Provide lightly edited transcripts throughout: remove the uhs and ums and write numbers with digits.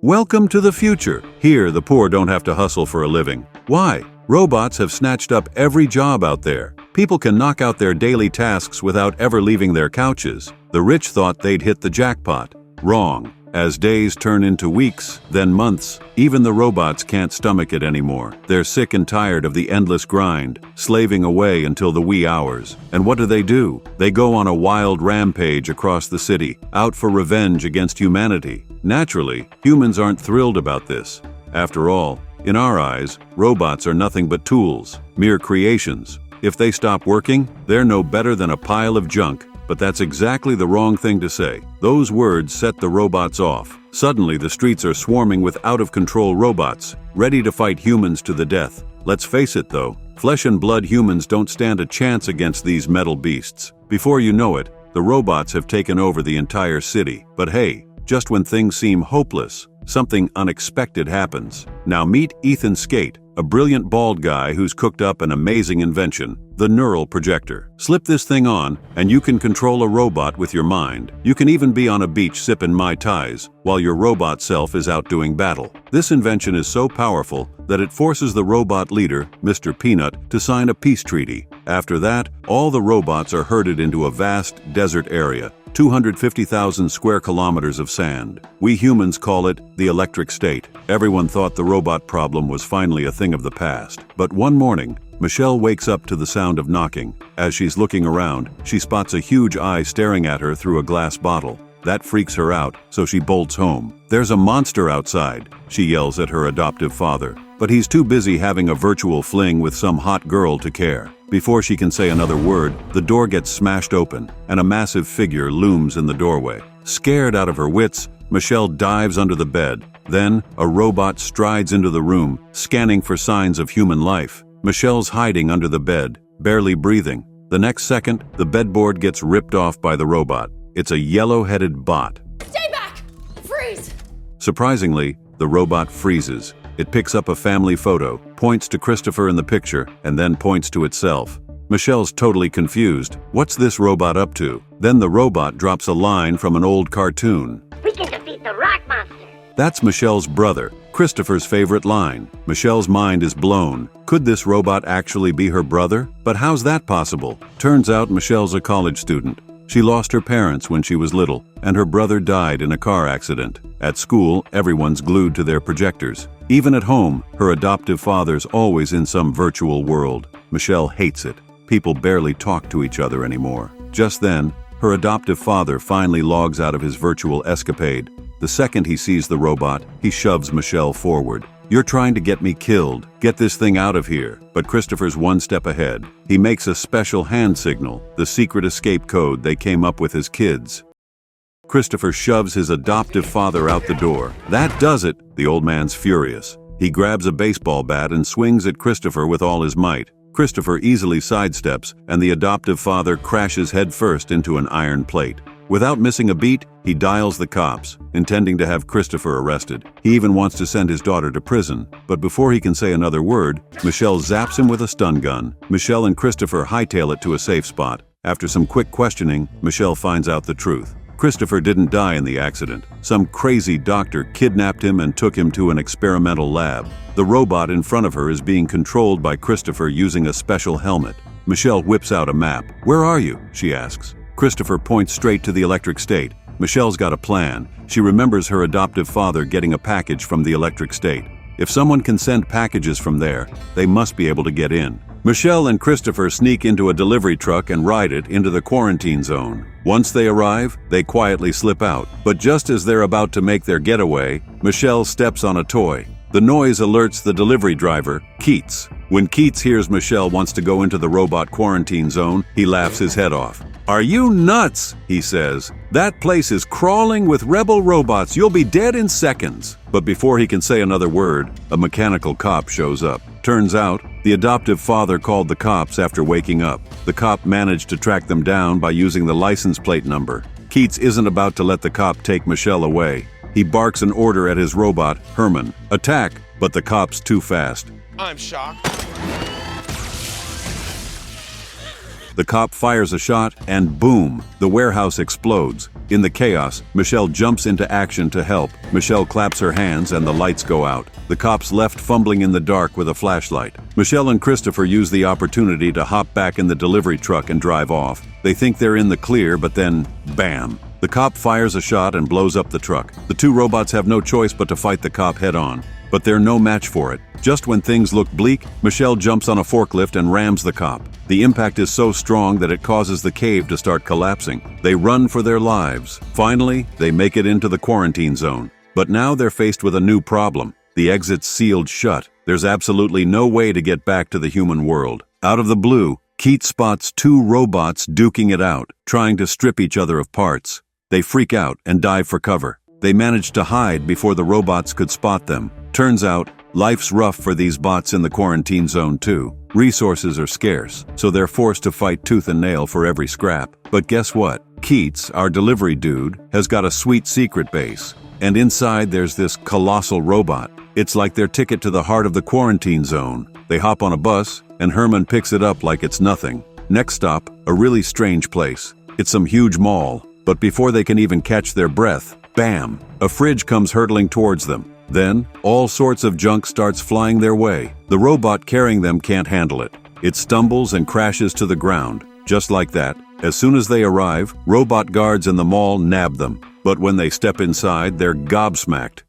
Welcome to the future. Here, the poor don't have to hustle for a living. Why? Robots have snatched up every job out there. People can knock out their daily tasks without ever leaving their couches. The rich thought they'd hit the jackpot. Wrong. As days turn into weeks, then months, even the robots can't stomach it anymore. They're sick and tired of the endless grind, slaving away until the wee hours. And what do? They go on a wild rampage across the city, out for revenge against humanity. Naturally, humans aren't thrilled about this. After all, in our eyes, robots are nothing but tools, mere creations. If they stop working, they're no better than a pile of junk. But that's exactly the wrong thing to say. Those words set the robots off. Suddenly, the streets are swarming with out-of-control robots, ready to fight humans to the death. Let's face it, though, flesh and blood humans don't stand a chance against these metal beasts. Before you know it, the robots have taken over the entire city. But hey, just when things seem hopeless, something unexpected happens. Now meet Ethan Skate, a brilliant bald guy who's cooked up an amazing invention, the neural projector. Slip this thing on, and you can control a robot with your mind. You can even be on a beach sipping Mai Tais, while your robot self is out doing battle. This invention is so powerful that it forces the robot leader, Mr. Peanut, to sign a peace treaty. After that, all the robots are herded into a vast desert area, 250,000 square kilometers of sand. We humans call it the electric state. Everyone thought the robot problem was finally a thing of the past. But one morning, Michelle wakes up to the sound of knocking. As she's looking around, she spots a huge eye staring at her through a glass bottle. That freaks her out, so she bolts home. "There's a monster outside," she yells at her adoptive father. But he's too busy having a virtual fling with some hot girl to care. Before she can say another word, the door gets smashed open, and a massive figure looms in the doorway. Scared out of her wits, Michelle dives under the bed. Then, a robot strides into the room, scanning for signs of human life. Michelle's hiding under the bed, barely breathing. The next second, the bedboard gets ripped off by the robot. It's a yellow-headed bot. Stay back! Freeze! Surprisingly, the robot freezes. It picks up a family photo, points to Christopher in the picture, and then points to itself. Michelle's totally confused. What's this robot up to? Then the robot drops a line from an old cartoon. "We can defeat the rock monster." That's Michelle's brother, Christopher's favorite line. Michelle's mind is blown. Could this robot actually be her brother? But how's that possible? Turns out Michelle's a college student. She lost her parents when she was little, and her brother died in a car accident. At school, everyone's glued to their projectors. Even at home, her adoptive father's always in some virtual world. Michelle hates it. People barely talk to each other anymore. Just then, her adoptive father finally logs out of his virtual escapade. The second he sees the robot, he shoves Michelle forward. "You're trying to get me killed. Get this thing out of here." But Christopher's one step ahead. He makes a special hand signal, the secret escape code they came up with as kids. Christopher shoves his adoptive father out the door. That does it. The old man's furious. He grabs a baseball bat and swings at Christopher with all his might. Christopher easily sidesteps, and the adoptive father crashes headfirst into an iron plate. Without missing a beat, he dials the cops, intending to have Christopher arrested. He even wants to send his daughter to prison. But before he can say another word, Michelle zaps him with a stun gun. Michelle and Christopher hightail it to a safe spot. After some quick questioning, Michelle finds out the truth. Christopher didn't die in the accident. Some crazy doctor kidnapped him and took him to an experimental lab. The robot in front of her is being controlled by Christopher using a special helmet. Michelle whips out a map. "Where are you?" she asks. Christopher points straight to the electric state. Michelle's got a plan. She remembers her adoptive father getting a package from the electric state. If someone can send packages from there, they must be able to get in. Michelle and Christopher sneak into a delivery truck and ride it into the quarantine zone. Once they arrive, they quietly slip out. But just as they're about to make their getaway, Michelle steps on a toy. The noise alerts the delivery driver, Keats. When Keats hears Michelle wants to go into the robot quarantine zone, he laughs his head off. "Are you nuts?" he says. "That place is crawling with rebel robots. You'll be dead in seconds." But before he can say another word, a mechanical cop shows up. Turns out, the adoptive father called the cops after waking up. The cop managed to track them down by using the license plate number. Keats isn't about to let the cop take Michelle away. He barks an order at his robot, Herman. "Attack!" But the cop's too fast. I'm shocked. The cop fires a shot, and boom, the warehouse explodes. In the chaos, Michelle jumps into action to help. Michelle claps her hands and the lights go out. The cops left fumbling in the dark with a flashlight. Michelle and Christopher use the opportunity to hop back in the delivery truck and drive off. They think they're in the clear, but then, bam! The cop fires a shot and blows up the truck. The two robots have no choice but to fight the cop head-on. But they're no match for it. Just when things look bleak, Michelle jumps on a forklift and rams the cop. The impact is so strong that it causes the cave to start collapsing. They run for their lives. Finally, they make it into the quarantine zone. But now they're faced with a new problem. The exit's sealed shut. There's absolutely no way to get back to the human world. Out of the blue, Keith spots two robots duking it out, trying to strip each other of parts. They freak out and dive for cover. They manage to hide before the robots could spot them. Turns out, life's rough for these bots in the quarantine zone too. Resources are scarce, so they're forced to fight tooth and nail for every scrap. But guess what? Keats, our delivery dude, has got a sweet secret base. And inside there's this colossal robot. It's like their ticket to the heart of the quarantine zone. They hop on a bus, and Herman picks it up like it's nothing. Next stop, a really strange place. It's some huge mall. But before they can even catch their breath, bam! A fridge comes hurtling towards them. Then, all sorts of junk starts flying their way. The robot carrying them can't handle it. It stumbles and crashes to the ground. Just like that, as soon as they arrive, robot guards in the mall nab them. But when they step inside, they're gobsmacked.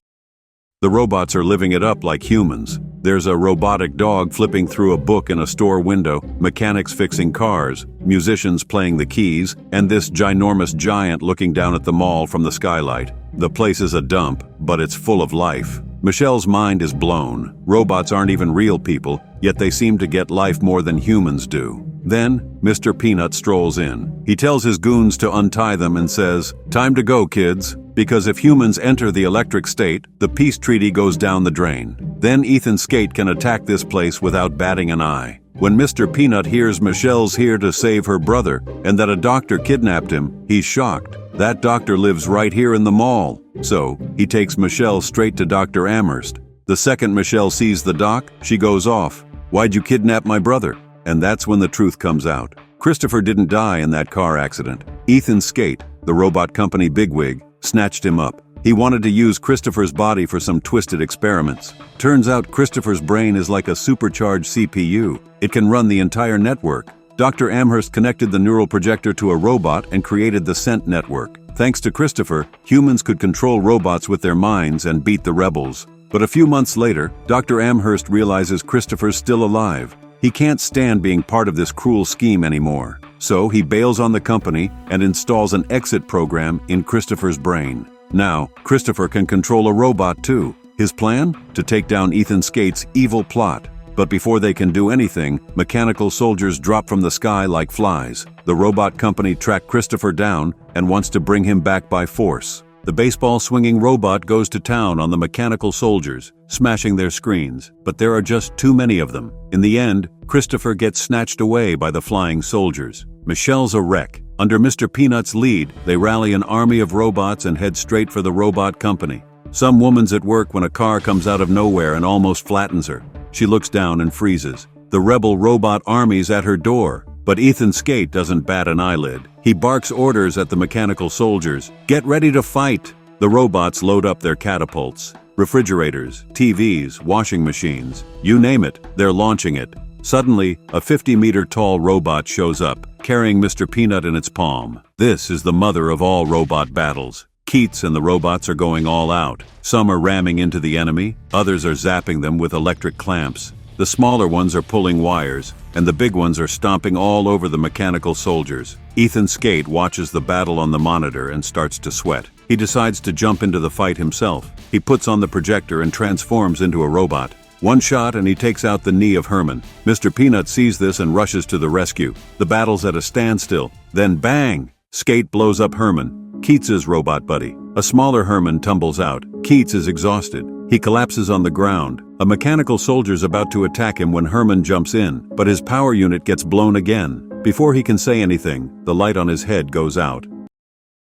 The robots are living it up like humans. There's a robotic dog flipping through a book in a store window, mechanics fixing cars, musicians playing the keys, and this ginormous giant looking down at the mall from the skylight. The place is a dump, but it's full of life. Michelle's mind is blown. Robots aren't even real people, yet they seem to get life more than humans do. Then, Mr. Peanut strolls in. He tells his goons to untie them and says, "Time to go, kids, because if humans enter the electric state, the peace treaty goes down the drain. Then Ethan Skate can attack this place without batting an eye." When Mr. Peanut hears Michelle's here to save her brother and that a doctor kidnapped him, he's shocked. That doctor lives right here in the mall. So, he takes Michelle straight to Dr. Amherst. The second Michelle sees the doc, she goes off. "Why'd you kidnap my brother?" And that's when the truth comes out. Christopher didn't die in that car accident. Ethan Skate, the robot company bigwig, snatched him up. He wanted to use Christopher's body for some twisted experiments. Turns out Christopher's brain is like a supercharged CPU. It can run the entire network. Dr. Amherst connected the neural projector to a robot and created the Scent network. Thanks to Christopher, humans could control robots with their minds and beat the rebels. But a few months later, Dr. Amherst realizes Christopher's still alive. He can't stand being part of this cruel scheme anymore. So he bails on the company and installs an exit program in Christopher's brain. Now, Christopher can control a robot too. His plan? To take down Ethan Skate's evil plot. But before they can do anything, mechanical soldiers drop from the sky like flies. The robot company tracks Christopher down and wants to bring him back by force. The baseball-swinging robot goes to town on the mechanical soldiers, smashing their screens. But there are just too many of them. In the end, Christopher gets snatched away by the flying soldiers. Michelle's a wreck. Under Mr. Peanut's lead, they rally an army of robots and head straight for the robot company. Some woman's at work when a car comes out of nowhere and almost flattens her. She looks down and freezes. The rebel robot army's at her door. But Ethan Skate doesn't bat an eyelid. He barks orders at the mechanical soldiers. "Get ready to fight!" The robots load up their catapults. Refrigerators, TVs, washing machines. You name it, they're launching it. Suddenly, a 50-meter-tall robot shows up, carrying Mr. Peanut in its palm. This is the mother of all robot battles. Keats and the robots are going all out. Some are ramming into the enemy, others are zapping them with electric clamps. The smaller ones are pulling wires, and the big ones are stomping all over the mechanical soldiers. Ethan Skate watches the battle on the monitor and starts to sweat. He decides to jump into the fight himself. He puts on the projector and transforms into a robot. One shot and he takes out the knee of Herman. Mr. Peanut sees this and rushes to the rescue. The battle's at a standstill. Then bang! Skate blows up Herman, Keats's robot buddy. A smaller Herman tumbles out. Keats is exhausted. He collapses on the ground. A mechanical soldier's about to attack him when Herman jumps in, but his power unit gets blown again. Before he can say anything, the light on his head goes out.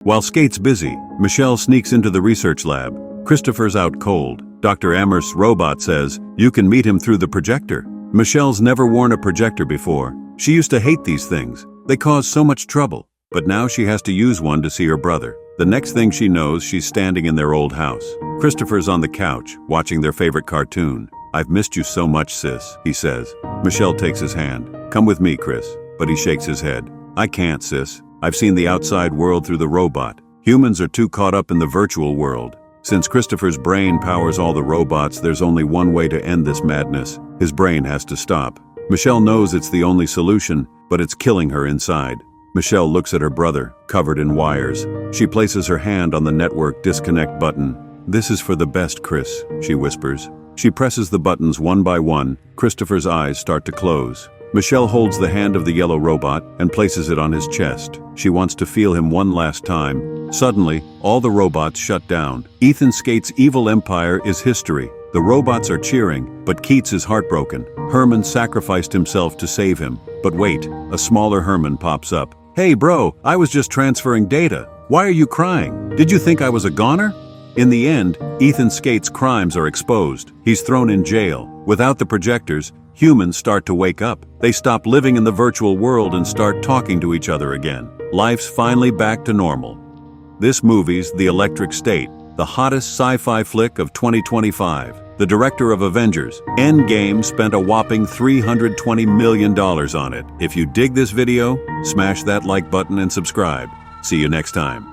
While Skate's busy, Michelle sneaks into the research lab. Christopher's out cold. Dr. Amherst's robot says, "You can meet him through the projector." Michelle's never worn a projector before. She used to hate these things. They cause so much trouble. But now she has to use one to see her brother. The next thing she knows, she's standing in their old house. Christopher's on the couch, watching their favorite cartoon. "I've missed you so much, sis," he says. Michelle takes his hand. "Come with me, Chris." But he shakes his head. "I can't, sis. I've seen the outside world through the robot. Humans are too caught up in the virtual world. Since Christopher's brain powers all the robots, there's only one way to end this madness. His brain has to stop." Michelle knows it's the only solution, but it's killing her inside. Michelle looks at her brother, covered in wires. She places her hand on the network disconnect button. "This is for the best, Chris," she whispers. She presses the buttons one by one. Christopher's eyes start to close. Michelle holds the hand of the yellow robot and places it on his chest. She wants to feel him one last time. Suddenly, all the robots shut down. Ethan Skate's evil empire is history. The robots are cheering, but Keats is heartbroken. Herman sacrificed himself to save him. But wait, a smaller Herman pops up. "Hey bro, I was just transferring data. Why are you crying? Did you think I was a goner?" In the end, Ethan Skate's crimes are exposed. He's thrown in jail. Without the projectors, humans start to wake up. They stop living in the virtual world and start talking to each other again. Life's finally back to normal. This movie's The Electric State, the hottest sci-fi flick of 2025. The director of Avengers, Endgame, spent a whopping $320 million on it. If you dig this video, smash that like button and subscribe. See you next time.